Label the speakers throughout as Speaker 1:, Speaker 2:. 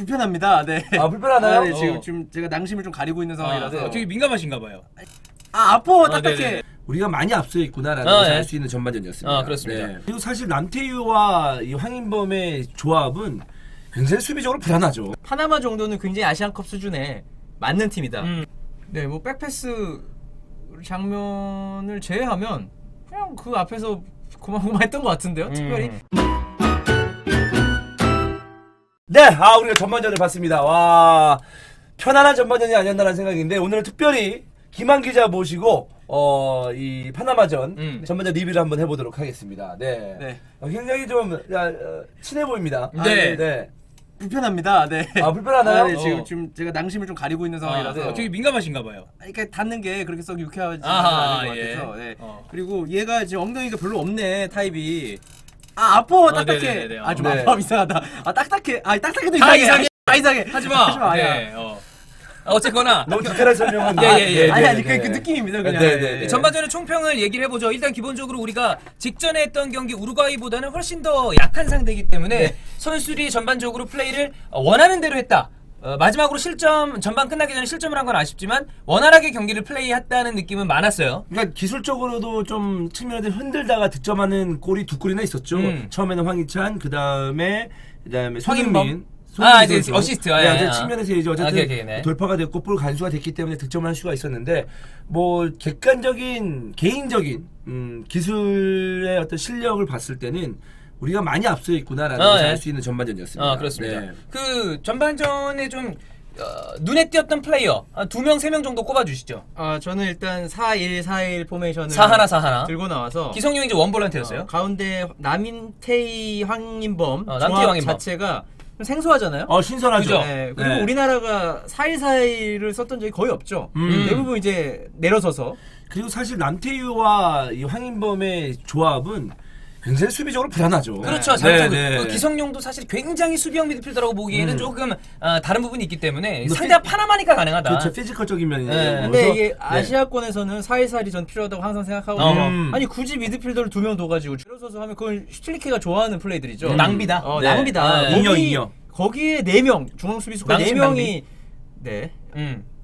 Speaker 1: 불편합니다. 네.
Speaker 2: 아, 불편하나요?
Speaker 1: 네, 지금 좀 제가 낭심을 좀 가리고 있는 상황이라서.
Speaker 3: 되게 민감하신가 봐요.
Speaker 1: 아파 딱딱해.
Speaker 3: 네네.
Speaker 2: 우리가 많이 앞서 있구나라는
Speaker 3: 네.
Speaker 2: 것을 알 수 있는 전반전이었습니다.
Speaker 3: 그렇습니다.
Speaker 2: 그리고 사실 남태유와 이 황인범의 조합은 굉장히 수비적으로 불안하죠.
Speaker 1: 파나마 정도는 굉장히 아시안컵 수준에 맞는 팀이다. 네, 뭐 백패스 장면을 제외하면 그냥 그 앞에서 고만고만했던 것 같은데요. 특별히.
Speaker 2: 네, 우리가 전반전을 봤습니다. 와, 편안한 전반전이 아니었나라는 생각인데 오늘은 특별히 김한 기자 모시고 이 파나마전 전반전 리뷰를 한번 해보도록 하겠습니다. 네,
Speaker 1: 네.
Speaker 2: 굉장히 좀 친해 보입니다.
Speaker 3: 네.
Speaker 2: 네.
Speaker 1: 불편합니다. 네.
Speaker 2: 불편하나요?
Speaker 1: 네, 지금 좀 제가 낭심을 좀 가리고 있는 상황이라서.
Speaker 3: 되게 민감하신가 봐요.
Speaker 1: 그러니까 닿는 게 그렇게 썩 유쾌하지
Speaker 3: 아하,
Speaker 1: 않은 것
Speaker 3: 예.
Speaker 1: 같아서. 네. 그리고 얘가 지금 엉덩이가 별로 없네 타입이. 아파 딱딱해.
Speaker 3: 네네네.
Speaker 1: 좀
Speaker 2: 네.
Speaker 1: 아파 이상하다. 딱딱해. 이상해도
Speaker 3: 다
Speaker 1: 이상해.
Speaker 3: 이상해.
Speaker 1: 이상해.
Speaker 3: 하지마.
Speaker 1: 야.
Speaker 3: 네. 어쨌거나
Speaker 2: 너무 디테일한 설명은
Speaker 3: 예.
Speaker 1: 아니 그 느낌입니다 그냥.
Speaker 2: 네.
Speaker 3: 전반전의 총평을 얘기를 해보죠. 일단 기본적으로 우리가 직전에 했던 경기 우루과이보다는 훨씬 더 약한 상대이기 때문에 선수들이 전반적으로 플레이를 원하는 대로 했다. 마지막으로 전반 끝나기 전에 실점을 한 건 아쉽지만 원활하게 경기를 플레이했다는 느낌은 많았어요.
Speaker 2: 그러니까 기술적으로도 좀 측면에서 흔들다가 득점하는 골이 두 골이나 있었죠. 처음에는 황희찬, 그다음에 손흥민.
Speaker 3: 이제 어시스트.
Speaker 2: 측면에서 이제 어쨌든
Speaker 3: 네.
Speaker 2: 돌파가 됐고 볼 간수가 됐기 때문에 득점을 할 수가 있었는데 뭐 객관적인 개인적인 기술의 어떤 실력을 봤을 때는 우리가 많이 앞서 있구나라는 것을 알 수 있는 전반전이었습니다.
Speaker 3: 그렇습니다.
Speaker 2: 네.
Speaker 3: 그 전반전에 좀 눈에 띄었던 플레이어 2명, 3명 정도 꼽아주시죠.
Speaker 1: 저는 일단 4-1-4-1 포메이션을
Speaker 3: 4-1
Speaker 1: 들고 나와서
Speaker 3: 기성용이 이제 원볼런트였어요.
Speaker 1: 가운데 남인태희 황인범
Speaker 3: 남태희
Speaker 1: 조합
Speaker 3: 황인범.
Speaker 1: 자체가 좀 생소하잖아요.
Speaker 2: 신선하죠.
Speaker 3: 그죠?
Speaker 1: 네, 그리고
Speaker 2: 네.
Speaker 1: 우리나라가 4-1-4-1을 썼던 적이 거의 없죠. 대부분 이제 내려서서.
Speaker 2: 그리고 사실 남태유와 이 황인범의 조합은 굉장히 수비적으로 불안하죠.
Speaker 3: 그렇죠. 장점은 기성용도 사실 굉장히 수비형 미드필더라고 보기에는 조금 다른 부분이 있기 때문에 상대가 파나마니까 가능하다.
Speaker 2: 그렇죠. 피지컬적인 면이.
Speaker 1: 근데 이게 아시아권에서는 4-1-4-1이 전 필요하다고 항상 생각하거든요. 아니 굳이 미드필더를 2명 더 가지고 줄여서서 하면 그건 슈틸리케가 좋아하는 플레이들이죠.
Speaker 3: 낭비다.
Speaker 1: 낭비다.
Speaker 2: 인형.
Speaker 1: 거기에 4명 중앙 수비수가
Speaker 3: 낭심
Speaker 1: 4명이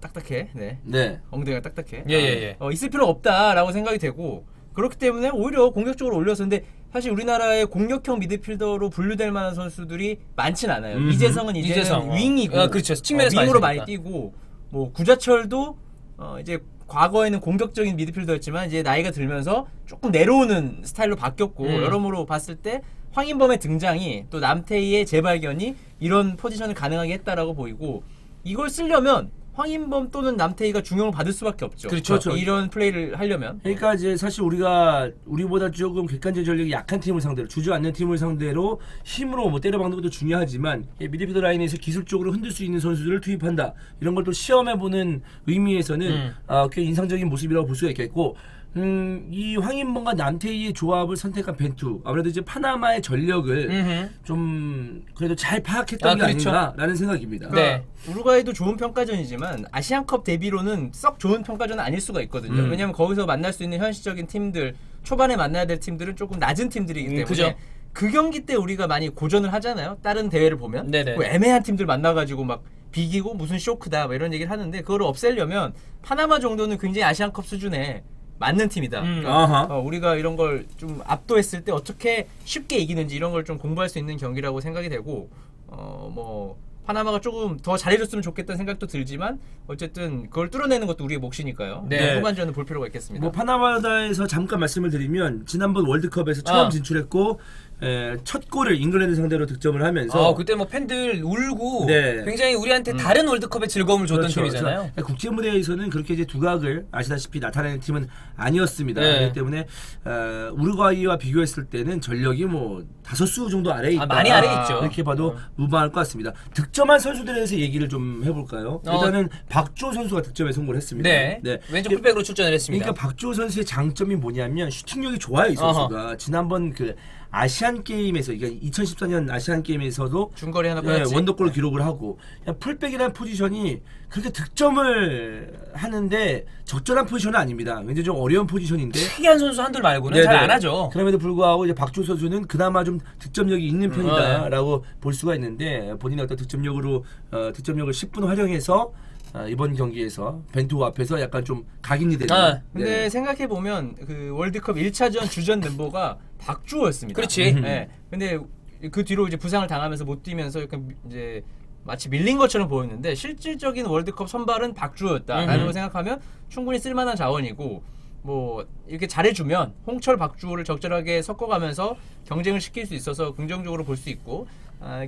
Speaker 1: 딱딱해.
Speaker 2: 네.
Speaker 1: 엉덩이가 딱딱해.
Speaker 3: 예.
Speaker 1: 있을 필요 없다라고 생각이 되고 그렇기 때문에 오히려 공격적으로 올렸었는데 사실 우리나라의 공격형 미드필더로 분류될 만한 선수들이 많진 않아요. 이재성은 이제는 윙이고
Speaker 3: 그렇죠. 측면에서
Speaker 1: 윙으로
Speaker 3: 많이
Speaker 1: 많이 뛰고 뭐 구자철도 이제 과거에는 공격적인 미드필더였지만 이제 나이가 들면서 조금 내려오는 스타일로 바뀌었고 여러모로 봤을 때 황인범의 등장이 또 남태희의 재발견이 이런 포지션을 가능하게 했다라고 보이고 이걸 쓰려면 황인범 또는 남태희가 중용을 받을 수밖에 없죠.
Speaker 2: 그렇죠.
Speaker 1: 이런 플레이를 하려면.
Speaker 2: 그러니까 이제 사실 우리보다 조금 객관적 전력이 약한 팀을 상대로 주저앉는 팀을 상대로 힘으로 뭐 때려박는 것도 중요하지만 미드필더 라인에서 기술적으로 흔들 수 있는 선수들을 투입한다. 이런 걸 또 시험해보는 의미에서는 꽤 인상적인 모습이라고 볼 수가 있겠고 이 황인범과 남태희의 조합을 선택한 벤투 아무래도 이제 파나마의 전력을 좀 그래도 잘 파악했던 게
Speaker 3: 그렇죠.
Speaker 2: 아닌가라는 생각입니다.
Speaker 3: 네.
Speaker 1: 우루과이도 좋은 평가전이지만 아시안컵 대비로는 썩 좋은 평가전은 아닐 수가 있거든요. 왜냐하면 거기서 만날 수 있는 현실적인 팀들 초반에 만나야 될 팀들은 조금 낮은 팀들이기 때문에
Speaker 3: 그죠.
Speaker 1: 그 경기 때 우리가 많이 고전을 하잖아요. 다른 대회를 보면
Speaker 3: 네네.
Speaker 1: 뭐 애매한 팀들 만나가지고 막 비기고 무슨 쇼크다 뭐 이런 얘기를 하는데 그거를 없애려면 파나마 정도는 굉장히 아시안컵 수준에 맞는 팀이다. 우리가 이런 걸 좀 압도했을 때 어떻게 쉽게 이기는지 이런 걸 좀 공부할 수 있는 경기라고 생각이 되고 뭐 파나마가 조금 더 잘해줬으면 좋겠다는 생각도 들지만 어쨌든 그걸 뚫어내는 것도 우리의 몫이니까요.
Speaker 3: 네.
Speaker 1: 후반전은 볼 필요가 있겠습니다.
Speaker 2: 뭐 파나마다에서 잠깐 말씀을 드리면 지난번 월드컵에서 처음 진출했고 첫 골을 잉글랜드 상대로 득점을 하면서
Speaker 3: 그때 뭐 팬들 울고
Speaker 2: 네.
Speaker 3: 굉장히 우리한테 다른 월드컵의 즐거움을 줬던
Speaker 2: 그렇죠.
Speaker 3: 팀이잖아요.
Speaker 2: 그래서 국제 무대에서는 그렇게 이제 두각을 아시다시피 나타내는 팀은 아니었습니다.
Speaker 3: 네.
Speaker 2: 그렇기 때문에 우루과이와 비교했을 때는 전력이 뭐 다섯수 정도 아래에 있다.
Speaker 3: 많이 아래에 있죠.
Speaker 2: 이렇게 봐도 무방할 것 같습니다. 득점한 선수들에 대해서 얘기를 좀 해볼까요? 일단은 박주호 선수가 득점에 성공을 했습니다.
Speaker 3: 네. 왼쪽 풀백으로 출전을 했습니다.
Speaker 2: 그러니까 박주호 선수의 장점이 뭐냐면 슈팅력이 좋아요, 이 선수가. 지난번 그 아시안 게임에서 그러니까 2014년 아시안 게임에서도
Speaker 1: 중거리 하나 빠졌지.
Speaker 2: 원더골을 기록을 하고 그냥 풀백이라는 포지션이 그렇게 득점을 하는데 적절한 포지션은 아닙니다. 굉장히 좀 어려운 포지션인데
Speaker 3: 특이한 선수 한둘 말고는
Speaker 2: 네네.
Speaker 3: 잘 안 하죠.
Speaker 2: 그럼에도 불구하고 이제 박주호 선수는 그나마 좀 득점력이 있는 편이다라고 볼 수가 있는데 본인의 어떤 득점력을 10분 활용해서 이번 경기에서 벤투 앞에서 약간 좀 각인이 되는.
Speaker 1: 근데 생각해 보면 그 월드컵 1차전 주전 멤버가 박주호였습니다.
Speaker 3: 그렇지.
Speaker 1: 네. 근데 그 뒤로 이제 부상을 당하면서 못 뛰면서 약간 이제 마치 밀린 것처럼 보였는데 실질적인 월드컵 선발은 박주호였다라는 걸 생각하면 충분히 쓸만한 자원이고 뭐 이렇게 잘해주면 홍철, 박주호를 적절하게 섞어가면서 경쟁을 시킬 수 있어서 긍정적으로 볼 수 있고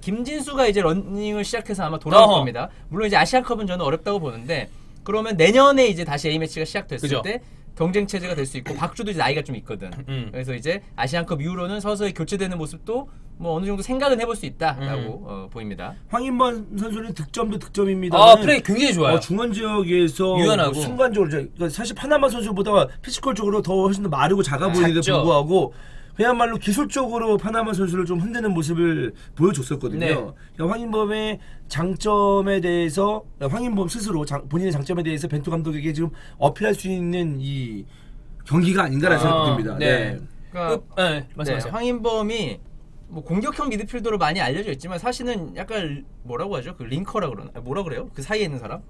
Speaker 1: 김진수가 이제 러닝을 시작해서 아마 돌아올 겁니다. 물론 이제 아시안컵은 저는 어렵다고 보는데 그러면 내년에 이제 다시 A매치가 시작됐을
Speaker 3: 그죠.
Speaker 1: 때 경쟁 체제가 될 수 있고 박주도 이제 나이가 좀 있거든. 그래서 이제 아시안컵 이후로는 서서히 교체되는 모습도 뭐 어느 정도 생각은 해볼 수 있다라고 보입니다.
Speaker 2: 황인범 선수는 득점도 득점입니다.
Speaker 3: 플레이 굉장히 좋아요.
Speaker 2: 중원 지역에서
Speaker 3: 유연하고.
Speaker 2: 순간적으로 그러니까 사실 파나마 선수보다 피지컬적으로 더 훨씬 더 마르고 작아 보이는데
Speaker 3: 작죠.
Speaker 2: 불구하고 그야말로 기술적으로 파나마 선수를 좀 흔드는 모습을 보여줬었거든요.
Speaker 3: 네.
Speaker 2: 그러니까 황인범의 장점에 대해서 황인범 스스로 본인의 장점에 대해서 벤투 감독에게 지금 어필할 수 있는 이 경기가 아닌가라는 생각이 듭니다.
Speaker 3: 네.
Speaker 1: 그러니까
Speaker 3: 말씀하세요.
Speaker 1: 황인범이 뭐 공격형 미드필더로 많이 알려져 있지만 사실은 약간 뭐라고 하죠? 그 링커라 그러나 뭐라 그래요? 그 사이에 있는 사람?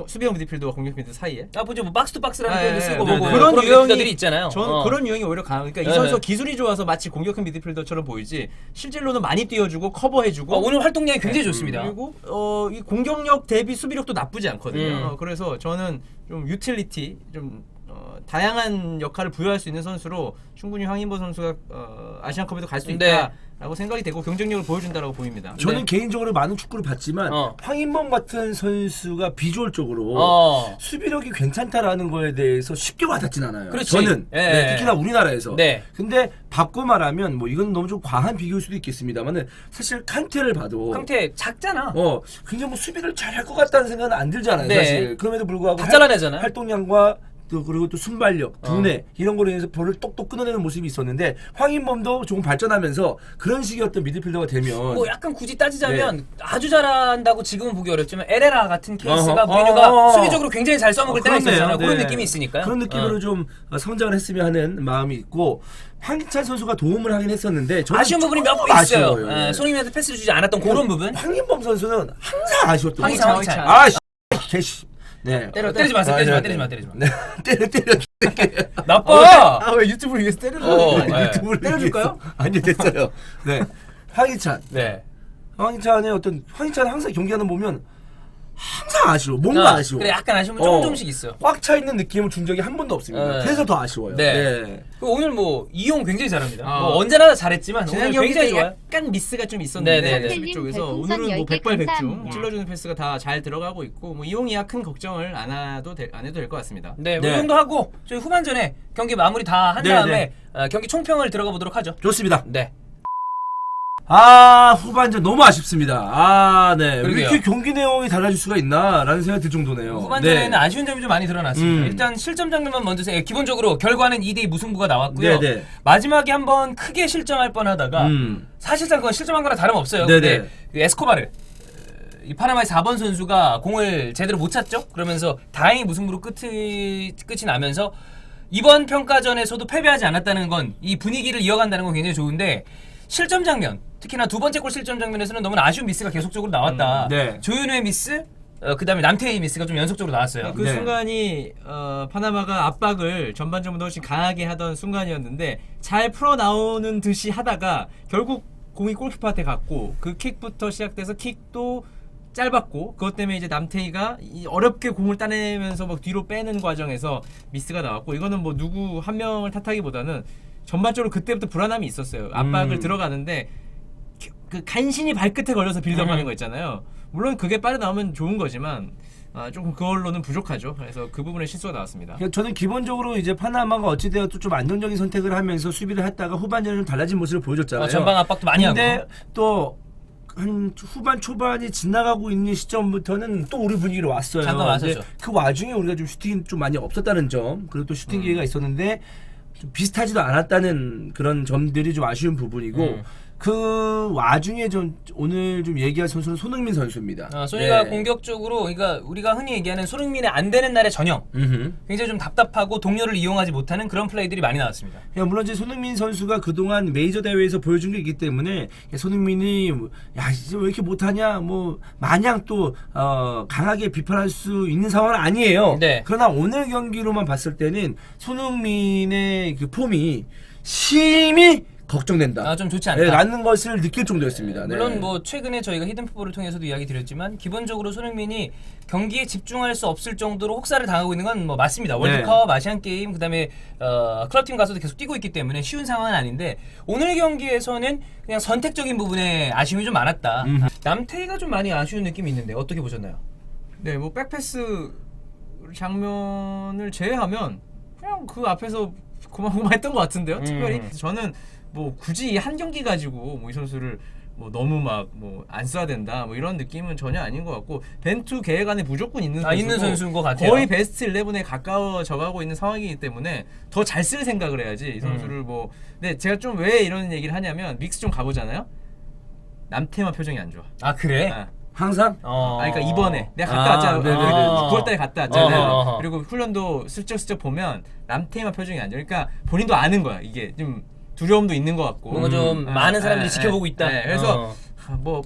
Speaker 1: 수비형 미드필더와 공격 미드 사이에?
Speaker 3: 보죠. 뭐 박스 투 박스라는 표현도 쓰고
Speaker 1: 네,
Speaker 3: 뭐
Speaker 1: 네.
Speaker 3: 그런
Speaker 1: 그런
Speaker 3: 유형들이 있잖아요.
Speaker 1: 저는 그런 유형이 오히려 강한. 그러니까 이 선수 기술이 좋아서 마치 공격형 미드필더처럼 보이지 실질로는 많이 뛰어주고 커버해주고
Speaker 3: 오늘 활동량이 굉장히 좋습니다.
Speaker 1: 그리고 이 공격력 대비 수비력도 나쁘지 않거든요. 그래서 저는 좀 유틸리티 좀 다양한 역할을 부여할 수 있는 선수로 충분히 황인범 선수가 아시안컵에도 갈 수 있다라고 생각이 되고 경쟁력을 보여준다라고 보입니다.
Speaker 2: 저는 개인적으로 많은 축구를 봤지만 황인범 같은 선수가 비주얼적으로 수비력이 괜찮다라는 거에 대해서 쉽게 와닿진 않아요.
Speaker 3: 그렇지.
Speaker 2: 저는
Speaker 3: 네.
Speaker 2: 특히나 우리나라에서.
Speaker 3: 네.
Speaker 2: 근데 바꿔 말하면 뭐 이건 너무 좀 과한 비교일 수도 있겠습니다만은 사실 칸테를 봐도
Speaker 3: 칸테 작잖아.
Speaker 2: 굉장히 뭐 수비를 잘할 것 같다는 생각은 안 들잖아요.
Speaker 3: 네.
Speaker 2: 사실 그럼에도 불구하고
Speaker 3: 다 잘라내잖아요.
Speaker 2: 활동량과 그리고 또 순발력, 두뇌 이런 거로 인해서 볼을 똑똑 끊어내는 모습이 있었는데 황인범도 조금 발전하면서 그런 식의 어떤 미드필더가 되면
Speaker 3: 뭐 약간 굳이 따지자면 아주 잘한다고 지금은 보기 어렵지만 에레라 같은 케이스가 무리뉴가 수비적으로 굉장히 잘 써먹을 때가 있었잖아요. 그런 느낌이 있으니까요.
Speaker 2: 그런 느낌으로 좀 성장을 했으면 하는 마음이 있고 황희찬 선수가 도움을 하긴 했었는데
Speaker 3: 아쉬운 부분이 몇 번 있어요. 손흥민한테 패스를 주지 않았던 그런 부분.
Speaker 2: 황인범 선수는 항상 아쉬웠던
Speaker 3: 황희찬.
Speaker 2: 개씨. 네.
Speaker 3: 때리지 마세요. 때리지 마.
Speaker 2: 네. 때려.
Speaker 3: 나빠.
Speaker 1: 왜 유튜브를 위해서 때려줘?
Speaker 2: 유튜브를
Speaker 1: 때려줄까요?
Speaker 2: 아니 됐어요. 네. 황희찬.
Speaker 3: 네.
Speaker 2: 황희찬은 항상 경기하는 보면 항상 아쉬워. 뭔가 아쉬워.
Speaker 3: 그래 약간 아쉬움은 조금씩 있어요.
Speaker 2: 꽉 차 있는 느낌을 준 적이 한 번도 없습니다. 그래서 더 아쉬워요.
Speaker 3: 네. 오늘 뭐 이용 굉장히 잘합니다. 뭐 언제나 잘했지만 오늘 굉장히 좋아요.
Speaker 1: 약간 미스가 좀 있었는데
Speaker 3: 네.
Speaker 1: 쪽에서 오늘은 뭐 백발백중 찔러주는 패스가 다 잘 들어가고 있고 뭐 이용이야 큰 걱정을 안 해도 될 것 같습니다.
Speaker 3: 네, 이 정도 하고 저희 후반전에 경기 마무리 다 한 다음에 경기 총평을 들어가 보도록 하죠.
Speaker 2: 좋습니다.
Speaker 3: 네.
Speaker 2: 후반전 너무 아쉽습니다. 네. 왜 이렇게 경기 내용이 달라질 수가 있나라는 생각이 들 정도네요.
Speaker 3: 후반전에는 아쉬운 점이 좀 많이 드러났습니다. 일단 실점 장면만 먼저 기본적으로 결과는 2대2 무승부가 나왔고요. 마지막에 한번 크게 실점할 뻔하다가 사실상 그건 실점한 거랑 다름없어요. 근데 그 에스코바르 이 파나마의 4번 선수가 공을 제대로 못 찼죠. 그러면서 다행히 무승부로 끝이 나면서 이번 평가전에서도 패배하지 않았다는 건 이 분위기를 이어간다는 건 굉장히 좋은데 실점 장면, 특히나 두 번째 골 실점 장면에서는 너무나 아쉬운 미스가 계속적으로 나왔다. 조윤우의 미스, 그다음에 남태희의 미스가 좀 연속적으로 나왔어요.
Speaker 1: 그 순간이 파나마가 압박을 전반전보다 훨씬 강하게 하던 순간이었는데 잘 풀어 나오는 듯이 하다가 결국 공이 골키퍼한테 갔고 그 킥부터 시작돼서 킥도 짧았고 그것 때문에 이제 남태희가 어렵게 공을 따내면서 막 뒤로 빼는 과정에서 미스가 나왔고 이거는 뭐 누구 한 명을 탓하기보다는 전반적으로 그때부터 불안함이 있었어요. 압박을 들어가는데 그 간신히 발끝에 걸려서 빌드업하는 거 있잖아요. 물론 그게 빠르게 나오면 좋은 거지만 조금 그걸로는 부족하죠. 그래서 그 부분에 실수가 나왔습니다.
Speaker 2: 저는 기본적으로 이제 파나마가 어찌되어도 좀 안정적인 선택을 하면서 수비를 했다가 후반전에 좀 달라진 모습을 보여줬잖아요.
Speaker 3: 전방 압박도 많이 하고.
Speaker 2: 근데 또 한 후반 초반이 지나가고 있는 시점부터는 또 우리 분위기로 왔어요.
Speaker 3: 잠깐 왔었죠.
Speaker 2: 그 와중에 우리가 좀 슈팅이 좀 많이 없었다는 점, 그리고 또 슈팅 기회가 있었는데 좀 비슷하지도 않았다는 그런 점들이 좀 아쉬운 부분이고 그 와중에 좀 오늘 좀 얘기할 선수는 손흥민 선수입니다.
Speaker 3: 소니가
Speaker 2: 네.
Speaker 3: 공격적으로 그러니까 우리가 흔히 얘기하는 손흥민의 안 되는 날의 전형. 굉장히 좀 답답하고 동료를 이용하지 못하는 그런 플레이들이 많이 나왔습니다.
Speaker 2: 물론 이제 손흥민 선수가 그동안 메이저 대회에서 보여준 게 있기 때문에 손흥민이 야 이제 왜 이렇게 못하냐 뭐 마냥 또 강하게 비판할 수 있는 상황은 아니에요.
Speaker 3: 네.
Speaker 2: 그러나 오늘 경기로만 봤을 때는 손흥민의 그 폼이 심히 걱정된다.
Speaker 3: 좀 좋지 않다.
Speaker 2: 네, 라는 것을 느낄 정도였습니다. 네.
Speaker 3: 물론 뭐 최근에 저희가 히든풋볼을 통해서도 이야기 드렸지만 기본적으로 손흥민이 경기에 집중할 수 없을 정도로 혹사를 당하고 있는 건 뭐 맞습니다. 월드컵, 아시안 게임, 그다음에 클럽팀 가서도 계속 뛰고 있기 때문에 쉬운 상황은 아닌데 오늘 경기에서는 그냥 선택적인 부분에 아쉬움이 좀 많았다. 남태희가 좀 많이 아쉬운 느낌이 있는데 어떻게 보셨나요?
Speaker 1: 네, 뭐 백패스 장면을 제외하면 그냥 그 앞에서 고만고만했던 것 같은데요. 특별히 저는 뭐 굳이 이 한 경기 가지고 뭐 이 선수를 뭐 너무 막 뭐 안 써야 된다 뭐 이런 느낌은 전혀 아닌 것 같고 벤투 계획 안에 무조건 있는 선수고
Speaker 3: 있는 선수인 것 같아요.
Speaker 1: 거의 베스트 11에 가까워져 가고 있는 상황이기 때문에 더 잘 쓸 생각을 해야지 이 선수를 뭐. 근데 제가 좀 왜 이런 얘기를 하냐면 믹스 좀 가보잖아요. 남태만 표정이 안 좋아.
Speaker 3: 아 그래?
Speaker 2: 항상?
Speaker 1: 그러니까 이번에 내가 갔다 왔잖아.
Speaker 2: 네네네.
Speaker 1: 9월달에 갔다 왔잖아요.
Speaker 3: 어허.
Speaker 1: 그리고 훈련도 슬쩍슬쩍 보면 남태만 표정이 안 좋아. 그러니까 본인도 아는 거야. 이게 좀 두려움도 있는 것 같고.
Speaker 3: 뭔가 좀 많은 사람들이 지켜보고 있다.
Speaker 1: 그래서 뭐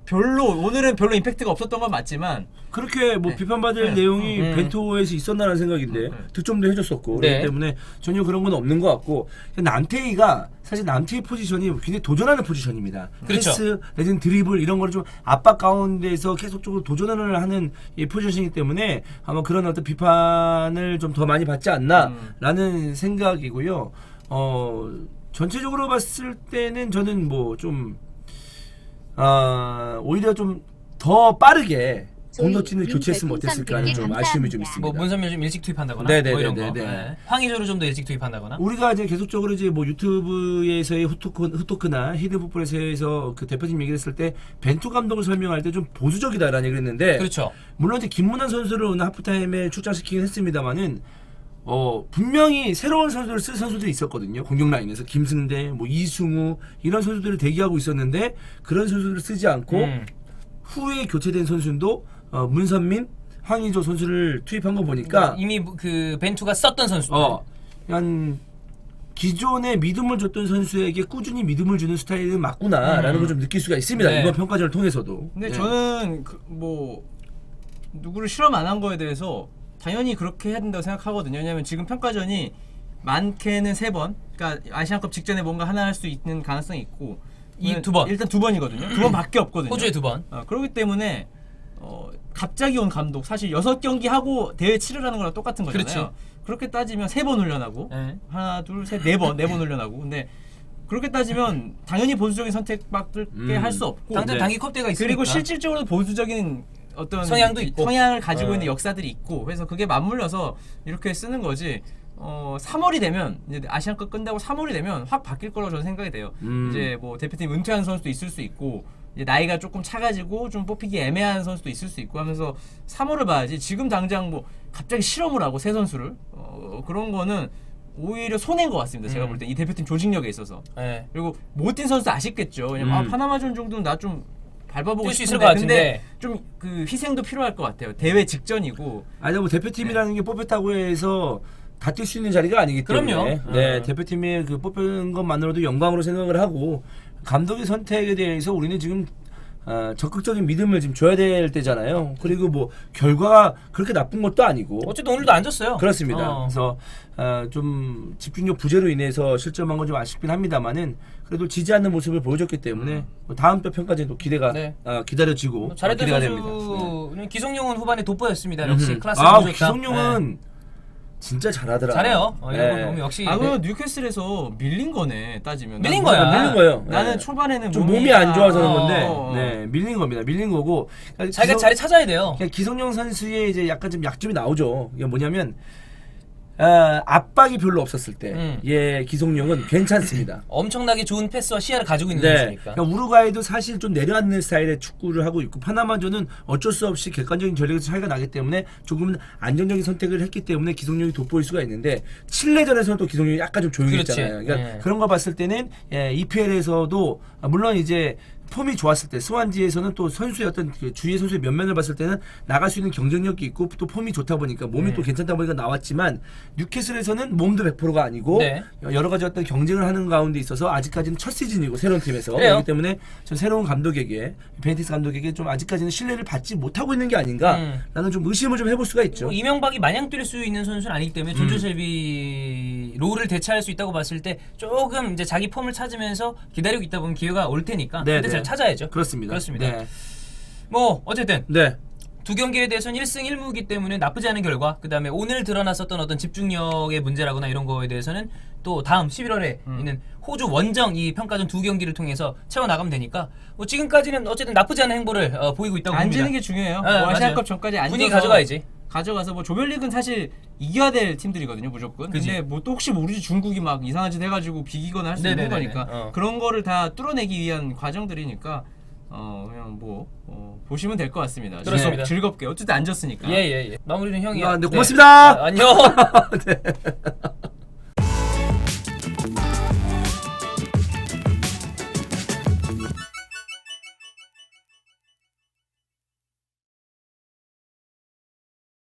Speaker 1: 별로 오늘은 별로 임팩트가 없었던 건 맞지만
Speaker 2: 그렇게 뭐
Speaker 1: 네.
Speaker 2: 비판받을 내용이 벤토에서 있었나라는 생각인데 득점도 해줬었고
Speaker 3: 네.
Speaker 2: 그렇기 때문에 전혀 그런 건 없는 것 같고 남태희가 사실 남태희 포지션이 굉장히 도전하는 포지션입니다.
Speaker 3: 그렇죠.
Speaker 2: 패스, 내지는 드리블 이런 걸 좀 압박 가운데서 계속적으로 도전을 하는 이 포지션이기 때문에 아마 그런 어떤 비판을 좀 더 많이 받지 않나라는 생각이고요. 전체적으로 봤을 때는 저는 뭐 좀 오히려 좀 더 빠르게 공격진을 교체했으면 어땠을까 하는 좀 아쉬움이 좀 있습니다.
Speaker 3: 뭐 문선민을 좀 일찍 투입한다거나
Speaker 2: 네네네네.
Speaker 3: 뭐 이런 거.
Speaker 2: 네.
Speaker 3: 황의조를 좀 더 일찍 투입한다거나.
Speaker 2: 우리가 이제 계속적으로 이제 뭐 유튜브에서의 후토크나 히든풋볼에서 그 대표팀 얘기를 했을 때 벤투 감독을 설명할 때 좀 보수적이다라는 얘기를 했는데
Speaker 3: 그렇죠.
Speaker 2: 물론 이제 김문환 선수를 오늘 하프타임에 출장시키긴 했습니다만은 분명히 새로운 선수를 쓸 선수들이 있었거든요. 공격 라인에서 김승대, 뭐 이승우 이런 선수들을 대기하고 있었는데 그런 선수들을 쓰지 않고 후에 교체된 선수도 문선민, 황의조 선수를 투입한 거 보니까
Speaker 3: 이미 그 벤투가 썼던 선수들.
Speaker 2: 그냥 기존에 믿음을 줬던 선수에게 꾸준히 믿음을 주는 스타일은 맞구나라는 걸 좀 느낄 수가 있습니다.
Speaker 3: 네.
Speaker 2: 이번 평가전을 통해서도.
Speaker 1: 근데
Speaker 2: 네.
Speaker 1: 저는 뭐 누구를 실험 안 한 거에 대해서 당연히 그렇게 해야 된다고 생각하거든요. 왜냐면 지금 평가전이 많게는 3번. 그러니까 아시안컵 직전에 뭔가 하나 할 수 있는 가능성이 있고
Speaker 3: 이 2번.
Speaker 1: 일단 2번이거든요. 2번밖에 없거든요.
Speaker 3: 호주에 2번.
Speaker 1: 그렇기 때문에 갑자기 온 감독 사실 6경기 하고 대회 치르라는 거랑 똑같은 거잖아요.
Speaker 3: 그렇죠.
Speaker 1: 그렇게 따지면 3번 훈련하고
Speaker 3: 네.
Speaker 1: 하나, 둘, 셋, 4번 훈련하고 근데 그렇게 따지면 당연히 보수적인 선택밖에 할 수 없고
Speaker 3: 당장
Speaker 2: 네.
Speaker 3: 단기 컵대가 있으니까.
Speaker 1: 그리고 실질적으로 보수적인 어떤
Speaker 3: 성향도 있고.
Speaker 1: 성향을 가지고 있는 역사들이 있고 그래서 그게 맞물려서 이렇게 쓰는 거지. 3월이 되면 이제 아시안컵 끝나고 3월이 되면 확 바뀔 거라고 저는 생각이 돼요. 이제 뭐 대표팀 은퇴한 선수도 있을 수 있고 이제 나이가 조금 차가지고 좀 뽑히기 애매한 선수도 있을 수 있고 하면서 3월을 봐야지. 지금 당장 뭐 갑자기 실험을 하고 새 선수를 그런 거는 오히려 손해인 것 같습니다. 제가 볼 때 이 대표팀 조직력에 있어서.
Speaker 3: 네.
Speaker 1: 그리고 못 뛴 선수 아쉽겠죠. 왜냐면 파나마전 정도는 나 좀 밟아보고
Speaker 3: 뛸수 있을
Speaker 1: 싶은데
Speaker 3: 것 같은데.
Speaker 1: 좀 그 희생도 필요할 것 같아요. 대회 직전이고.
Speaker 2: 아니 뭐 대표팀이라는 게 뽑혔다고 해서 다 뛸 수 있는 자리가 아니기 때문에
Speaker 3: 그럼요.
Speaker 2: 네, 대표팀에 그 뽑힌 것만으로도 영광으로 생각을 하고 감독의 선택에 대해서 우리는 지금 적극적인 믿음을 지금 줘야 될 때잖아요. 그리고 뭐 결과가 그렇게 나쁜 것도 아니고
Speaker 3: 어쨌든 오늘도 안 졌어요.
Speaker 2: 그렇습니다. 그래서 좀 집중력 부재로 인해서 실점한 건 좀 아쉽긴 합니다만은 그래도 지지 않는 모습을 보여줬기 때문에 뭐 다음 뼈 평가전도 기대가
Speaker 3: 네.
Speaker 2: 기다려지고
Speaker 3: 잘했던
Speaker 2: 기대가
Speaker 3: 선수는
Speaker 2: 됩니다.
Speaker 3: 기성용은 후반에 돋보였습니다. 역시 클래스
Speaker 2: 기성용은 진짜 잘하더라.
Speaker 3: 잘해요.
Speaker 2: 네.
Speaker 3: 이거 보면 역시.
Speaker 1: 그러면 뉴캐슬에서 밀린 거네 따지면.
Speaker 3: 밀린 거야.
Speaker 2: 밀린 거예요.
Speaker 1: 나는
Speaker 2: 네.
Speaker 1: 초반에는
Speaker 2: 좀 몸이 안 좋아서 그런
Speaker 1: 어.
Speaker 2: 건데, 네, 밀린 겁니다. 밀린 거고. 그러니까
Speaker 3: 네. 자기가 자리 찾아야 돼요.
Speaker 2: 그냥 기성용 선수의 이제 약간 좀 약점이 나오죠. 이게 뭐냐면 압박이 별로 없었을 때, 기성용은 괜찮습니다.
Speaker 3: 엄청나게 좋은 패스와 시야를 가지고 있는
Speaker 2: 네.
Speaker 3: 선수니까.
Speaker 2: 그러니까 우루과이도 사실 좀 내려앉는 스타일의 축구를 하고 있고 파나마전은 어쩔 수 없이 객관적인 전력에서 차이가 나기 때문에 조금은 안정적인 선택을 했기 때문에 기성용이 돋보일 수가 있는데 칠레전에서는 또 기성용이 약간 좀 조용했잖아요. 그러니까 그런 걸 봤을 때는 EPL에서도 물론 이제 폼이 좋았을 때 스완지에서는 또 선수의 어떤 그 주위의 선수의 면면을 봤을 때는 나갈 수 있는 경쟁력이 있고 또 폼이 좋다 보니까 몸이 또 괜찮다 보니까 나왔지만 뉴캐슬에서는 몸도 100%가 아니고 여러 가지 어떤 경쟁을 하는 가운데 있어서 아직까지는 첫 시즌이고 새로운 팀에서 그렇기 때문에 전 새로운 감독에게 베니티스 감독에게 좀 아직까지는 신뢰를 받지 못하고 있는 게 아닌가라는 좀 의심을 좀 해볼 수가 있죠.
Speaker 3: 뭐 이명박이 마냥 뛸 수 있는 선수는 아니기 때문에 존조셀비 롤을 대체할 수 있다고 봤을 때 조금 이제 자기 폼을 찾으면서 기다리고 있다 보면 기회가 올 테니까 그때 잘 찾아야죠.
Speaker 2: 그렇습니다.
Speaker 3: 네. 뭐 어쨌든 두 경기에 대해서는 1승 1무이기 때문에 나쁘지 않은 결과. 그다음에 오늘 드러났었던 어떤 집중력의 문제라거나 이런 거에 대해서는 또 다음 11월에 있는 호주 원정 이 평가전 두 경기를 통해서 채워 나가면 되니까 뭐 지금까지는 어쨌든 나쁘지 않은 행보를 보이고 있다고 봅니다.
Speaker 1: 앉는 게 중요해요. 뭐 아시안컵 전까지 앉아서
Speaker 3: 분위기 가져가야지.
Speaker 1: 가져가서 뭐 조별리그는 사실 이겨야 될 팀들이거든요, 무조건. 근데 뭐 또 혹시 모르지 중국이 막 이상한 짓 해가지고 비기거나 할 수 있는 거니까 그런 거를 다 뚫어내기 위한 과정들이니까 그냥 뭐 보시면 될 것 같습니다.
Speaker 3: 그렇습니다.
Speaker 1: 즐겁게 어쨌든 앉았으니까.
Speaker 3: 예. 마무리는 형이.
Speaker 2: 네, 고맙습니다.
Speaker 3: 안녕.
Speaker 2: 네.